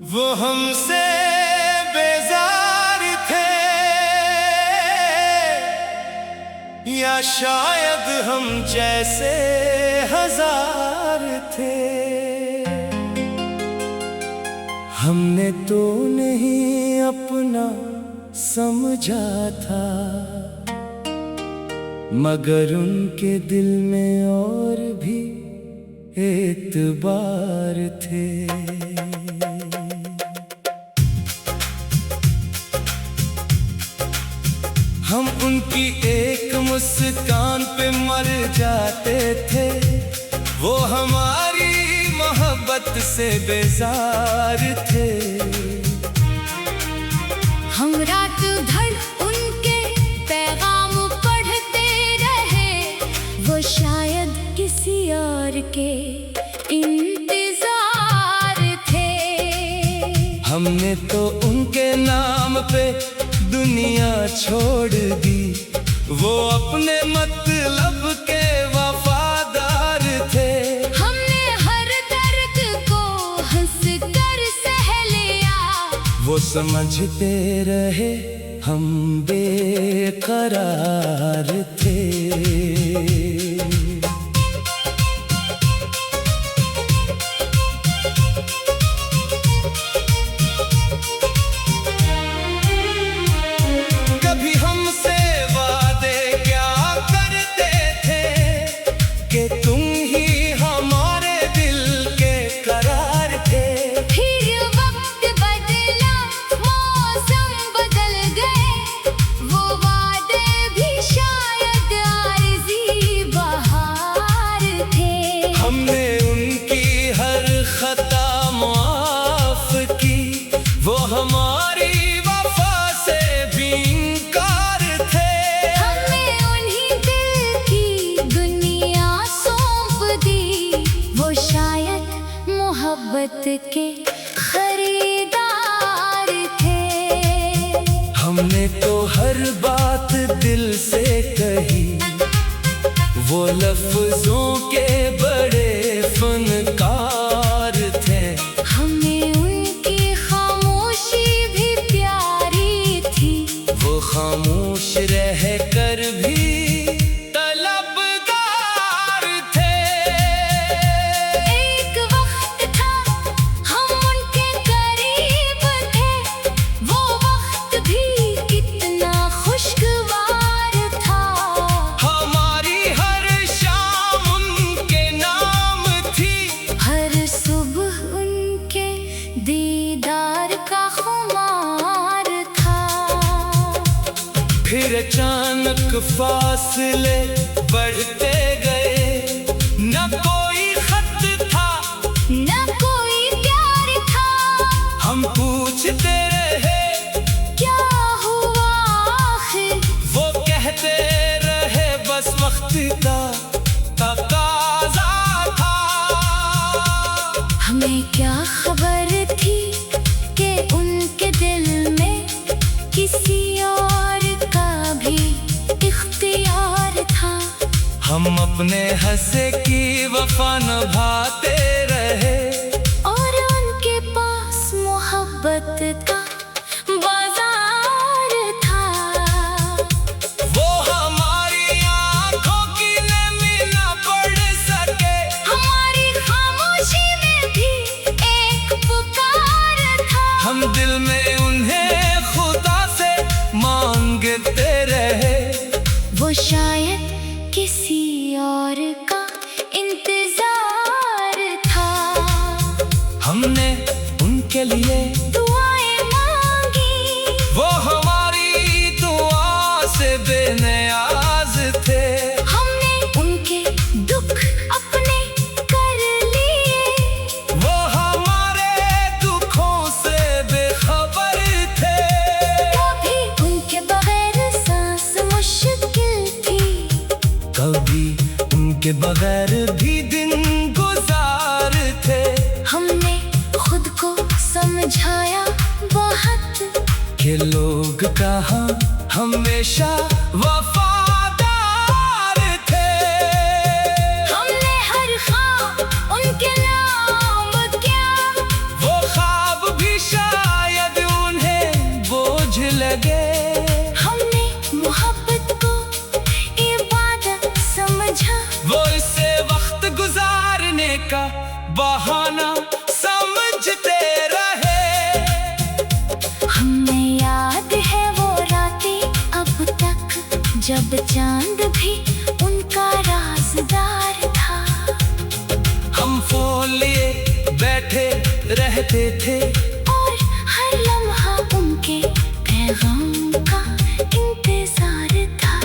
वो हमसे बेजार थे या शायद हम जैसे हजार थे। हमने तो नहीं अपना समझा था, मगर उनके दिल में और भी एतबार थे। हम उनकी एक मुस्कान पे मर जाते थे, वो हमारी मोहब्बत से बेजार थे। हम रात भर उनके पैगाम पढ़ते रहे, वो शायद किसी और के इंतजार थे। हमने तो उनके नाम पे दुनिया छोड़ दी, वो अपने मतलब के वफादार थे। हमने हर दर्द को हंस कर सह लिया, वो समझते रहे हम बेकरार थे। हमने उनकी हर खता माफ की, वो हमारी वफा से भी इनकार थे। हमने उन्हीं दिल की दुनिया सौंप दी, वो शायद मोहब्बत के खरीदार थे। हमने तो हर बात दिल से कही, वो लफ्जों के बड़े फनकार थे। हमें उनकी खामोशी भी प्यारी थी, वो खामोश रह कर भी तलबगार थे। एक वक्त था हम उनके करीब थे, वो वक्त भी कितना खुशगवार था। हमारी हर शाम उनके नाम थी, हर सुबह उनके दीदार का खुमार था। फिर अचानक फासले बढ़ते गए, न कोई खत था न कोई प्यार था। हम पूछते रहे क्या हुआ आखिर, वो कहते रहे बस वक्त का तकाज़ा था। हमें क्या खबर थी कि उनके दिल में किसी और का भी इख्तियार था। हम अपने हंसे की वफा निभाते रहे, और उनके पास मोहब्बत का बाजार था। वो हमारी आंखों की नमी न पढ़ सके, हमारी खामोशी में भी एक पुकार था। हम दिल में उन्हें खुदा से मांगते रहे, वो शायद किसी और का इंतजार था। हमने उनके लिए दुआएं मांगी, वो हमारी दुआ से बेनियाज थे। हमने उनके दुख अपने कर लिए, वो हमारे दुखों से बेखबर थे। कभी उनके बगैर सांस मुश्किल थी, कभी उनके बगैर भी दिन गुजार थे। हमने खुद को समझाया बहुत, के लोग कहाँ हमेशा वफादार थे। हमने हर ख्वाब उनके नाम किया, वो ख्वाब भी लगे। हमने मोहब्बत को इबादत समझा, वो इसे वक्त गुजारने का बहाना समझते रहे। हमें याद है वो रातें अब तक, जब चांद भी उनका राज़दार था। हम फोन लिए बैठे रहते थे और हर लम्हा उनके पैगाम का इंतजार था।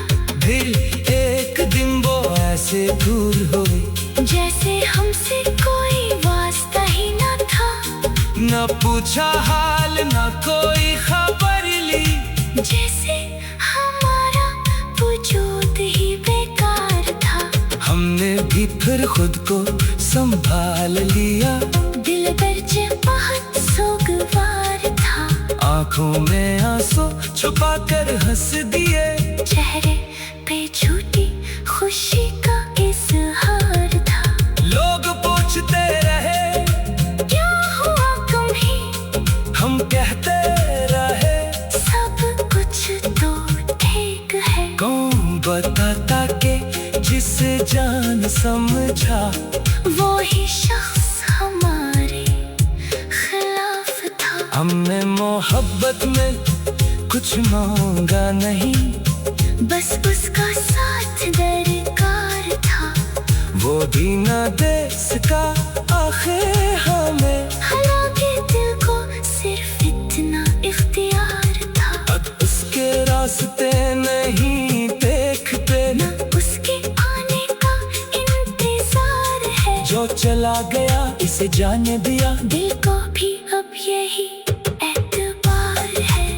फिर एक दिन वो ऐसे दूर हुए, जैसे हमसे कोई वास्ता ही न था। न पूछा हाल न कोई खबर ली, जैसे हमारा वजूद ही बेकार था। हमने भी फिर खुद को संभाल लिया। दिल दर्ज बहुत सोगवार था, आंखों में आंसू छुपा कर हंस दिए। चेहरे पे झूठी खुशी का इज़हार था। लोग पूछते रहे क्या हुआ तुम्हें, हम कहते रहे सब कुछ तो ठीक है। कौन बताता के जिसे जान समझा, वो ही शख्स हमारे खिलाफ था। हमने मोहब्बत में कुछ मांगा नहीं, बस उसका साथ दरकार था। वो भी न दे सका आखिर हमें, हालांकि दिल को सिर्फ इतना इख्तियार था। अब उसके रास्ते नहीं देखते, न उसके आने का इंतजार है। जो चला गया इसे जाने दिया। दिल को भी अब यही एतबार है।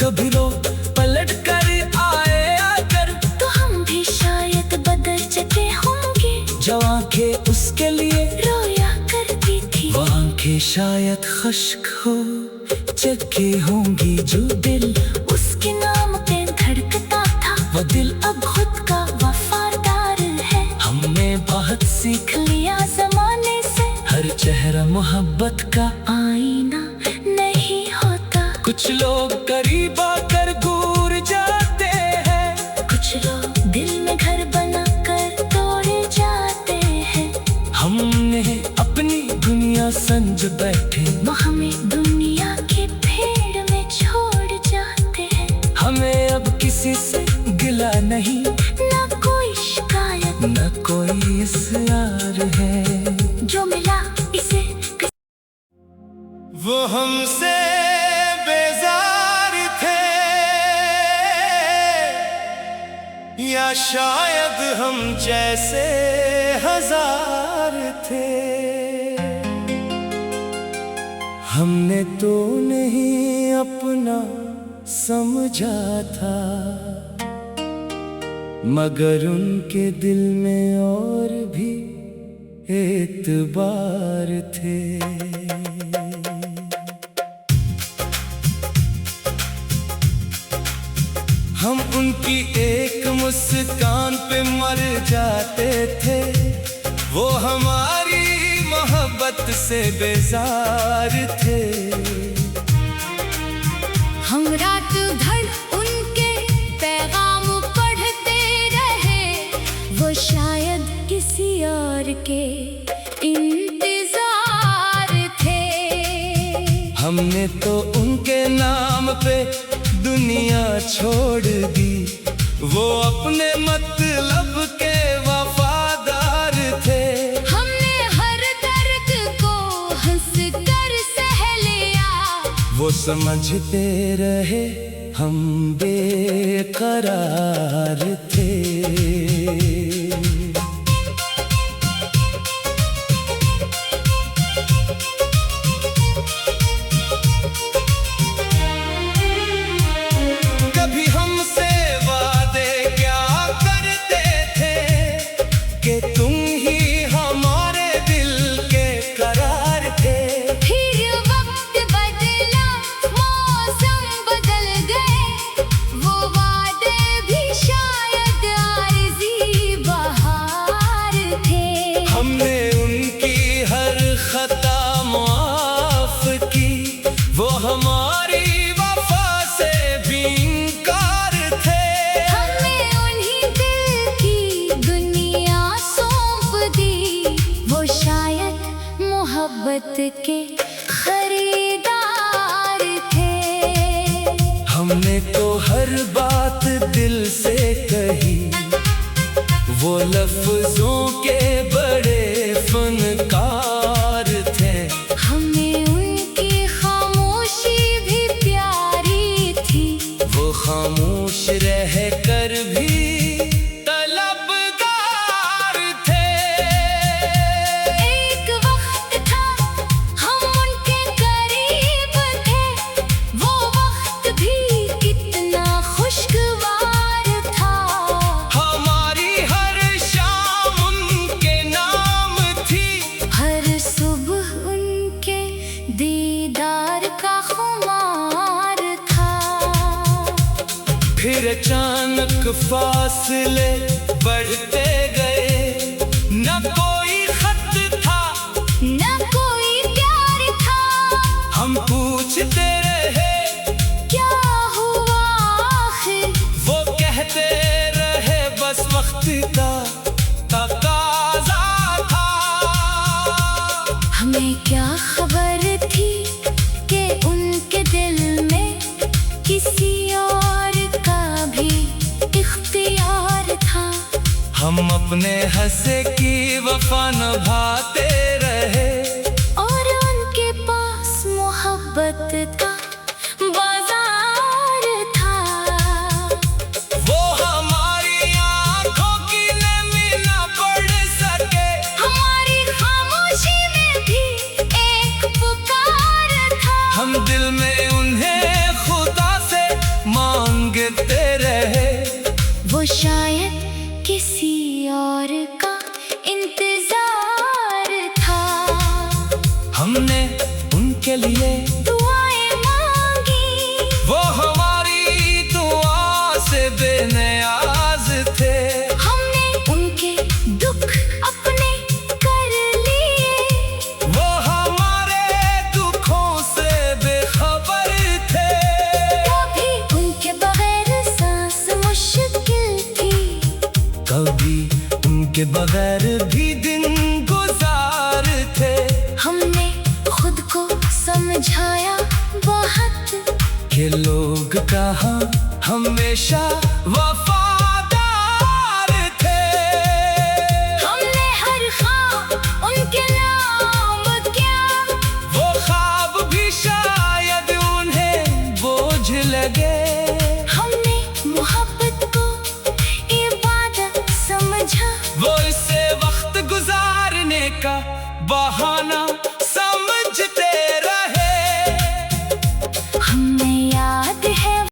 कभी लोग पलट कर आए अगर, तो हम भी शायद बदल चुके होंगे। जो आंखें उसके लिए रोया करती थी, वो आंखें शायद खुश्क हो चुकी होंगी। जो दिल उसके नाम पे धड़कता था, वो दिल अब खुद का वफादार है। हमने बहुत सीख लिया जमाने से, हर चेहरा मोहब्बत का आईना नहीं होता। कुछ लोग करीब आकर दूर जाते हैं, कुछ लोग दिल में घर बना कर तोड़ जाते हैं। हमने अपनी दुनिया समझ बैठे, वो हमें दुनिया की भीड़ में छोड़ जाते हैं। हमें अब किसी से गिला नहीं, ना कोई शिकायत, न कोई इसरार है। जो मिला इसे वो हमसे बेजार थे, या शायद हम जैसे हजार थे। हमने तो नहीं अपना समझा था, मगर उनके दिल में और भी एतबार थे। हम उनकी एक मुस्कान पे मर जाते थे, वो हमारी मोहब्बत से बेजार थे। हम रात भर उनके पैगाम पढ़ते रहे, वो शायद किसी और के इंतजार थे। हमने तो उनके नाम पे दुनिया छोड़ दी, वो अपने मतलब के वफादार थे। हमने हर दर्द को हंस कर सह लिया, वो समझते रहे हम बेकरार थे। कभी हमसे वादे क्या करते थे कि तुम ही हमारे दिल के करार थे। फिर वक्त बदला, मौसम बदल गए, वो वादे भी शायद आरज़ी बहार थे। हमने उनकी हर खता माफ की, वो हमारी वफा से भी के खरीदार थे। हमने तो हर बात दिल से कही, वो लफ्जों के बड़े फनकार थे। हमें उनकी खामोशी भी प्यारी थी, वो खामोश रह कर भी तलबगार थे। एक वक्त था हम उनके करीब थे, वो वक्त भी कितना खुशगवार था। हमारी हर शाम उनके नाम थी, हर सुबह उनके दीदार का खुमार था। फिर अचानक फासले बढ़ते गए, न कोई खत था न कोई प्यार था। हम पूछते रहे क्या हुआ आखिर, वो कहते रहे बस वक्त का तकाज़ा था। हमें क्या खबर थी कि उनके दिल में किसी और का भी इख्तियार था। हम अपने हंसे की वफा निभाते रहे, और उनके पास मोहब्बत का बाजार था। वो हमारी आंखों की नमी न पड़ सके, हमारी खामोशी में भी एक पुकार था। हम दिल में उन्हें खुदा से मांगते रहे। वो शायद किसी और का इंतजार था। हमने उनके लिए दुआएं मांगी, वो हमारी दुआ से बेनियाज थे। हमने उनके दुख अपने कर लिए, वो हमारे दुखों से बेखबर थे। कभी उनके बगैर सांस मुश्किल थी, कभी उनके बगैर भी दिन गुजार थे। हमने खुद को समझाया बहुत, के लोग कहाँ हमेशा वफादार थे। हमने हर ख्वाब उनके नाम किया, वो ख्वाब भी शायद उन्हें बोझ लगे। हमने मोहब्बत को इबादत समझा, वो इससे वक्त गुजारने का बहाना